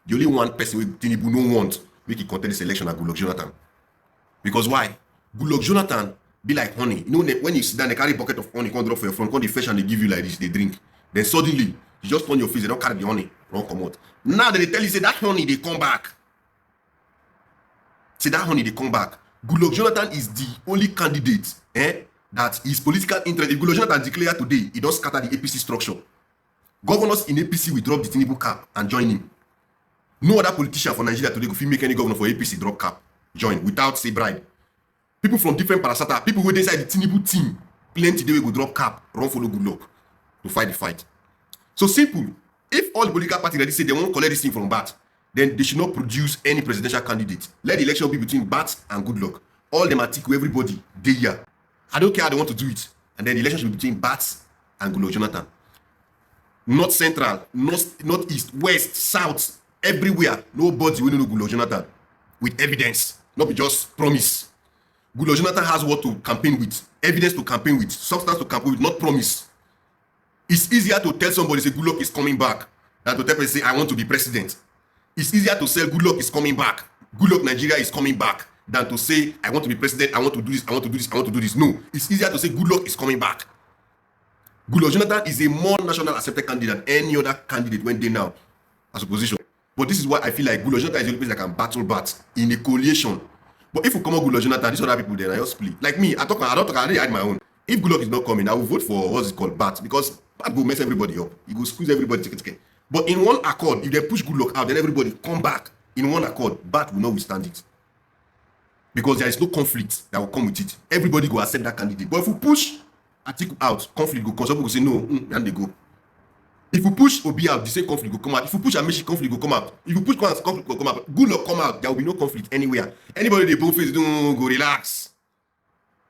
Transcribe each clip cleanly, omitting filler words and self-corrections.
The only one person wey Tinubu no want make he contest this election na Goodluck Jonathan. Because why? Goodluck Jonathan be like honey. You know, when you sit down, they carry bucket of honey, come drop for your front, come the fresh and they give you like this, they drink. Then suddenly, you just turn your face, they don't carry the honey, run come out. Now they tell you, say that honey, they come back. Say that honey, they come back. Goodluck Jonathan is the only candidate that his political interest. If Goodluck Jonathan declare today, he does scatter the APC structure. Governors in APC will drop the Tinubu cap and join him. No other politician for Nigeria today could make any governor for APC drop cap, join without say bribe. People from different parasata, people who inside the Tinubu team, plenty they will drop cap, run follow Goodluck to fight the fight. So simple. If all the political parties already say they won't collect this thing from BAT, then they should not produce any presidential candidate. Let the election be between BAT and Goodluck. All them article, everybody, they here. I don't care how they want to do it. And then the election should be between BAT and Goodluck Jonathan. North Central, North East, West, South, everywhere. Nobody will know Goodluck Jonathan with evidence, not be just promise. Goodluck Jonathan has what to campaign with, evidence to campaign with, substance to campaign with, not promise. It's easier to tell somebody, say Goodluck is coming back, than to tell people, say I want to be president. It's easier to say Goodluck is coming back, Goodluck Nigeria is coming back, than to say I want to be president, I want to do this, I want to do this, I want to do this. No, it's easier to say Goodluck is coming back. Goodluck Jonathan is a more national accepted candidate than any other candidate when they now as opposition. But this is why I feel like Goodluck Jonathan is the only person that can battle BAT in a coalition. But if you come out Goodluck Jonathan, these other people then I just split. Like me, I don't talk, I already had my own. If Goodluck is not coming, I will vote for what's it called, BAT, because BAT will mess everybody up. He will squeeze everybody. But in one accord, if they push Goodluck out, then everybody come back in one accord. BAT will not withstand it. Because there is no conflict that will come with it. Everybody will accept that candidate. But if we push Atiku out, conflict will come. Some people will say no, and they go. If we push Obi out, the same conflict will come out. If we push Amishi, conflict will come out. If we push Kwans, conflict will come out. Goodluck come out, there will be no conflict anywhere. Anybody they both face, don't go relax.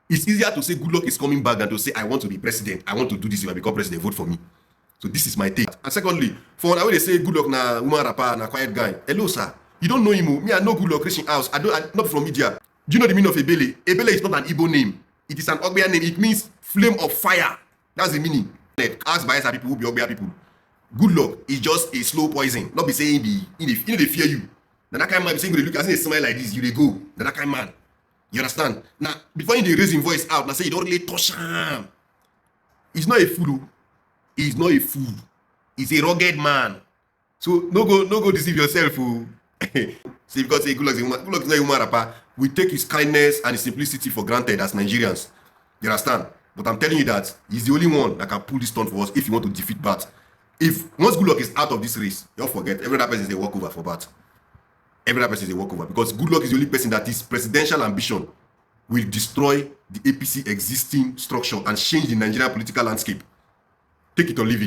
It's easier to say Goodluck is coming back than to say I want to be president. I want to do this if I become president. Vote for me. So this is my take. And secondly, for now when they say Goodluck na woman rapper, na quiet guy. Hello sir, you don't know him. Me I know Goodluck Christian house. I not from media. Do you know the meaning of Ebele? Ebele is not an Igbo name. It is an Ogbeya name. It means flame of fire. That's the meaning. Ask bias people who be Ogbeya people. Goodluck is just a slow poison. Not be saying they fear you. Now that kind of man be saying you look as they smile like this, you they go. Now that kind of man. You understand? Now before you raise his voice out, now say you don't really touch him. He's not a fool. He's not a fool. He's a rugged man. So no go deceive yourself. See, because Goodluck is not a human rapper. We take his kindness and his simplicity for granted as Nigerians. You understand? But I'm telling you that he's the only one that can pull this stunt for us if you want to defeat BAT. If once Goodluck is out of this race, don't forget, every other person is a walkover for BAT. Every other person is a walkover because Goodluck is the only person that his presidential ambition will destroy the APC existing structure and change the Nigerian political landscape. Take it or leave it.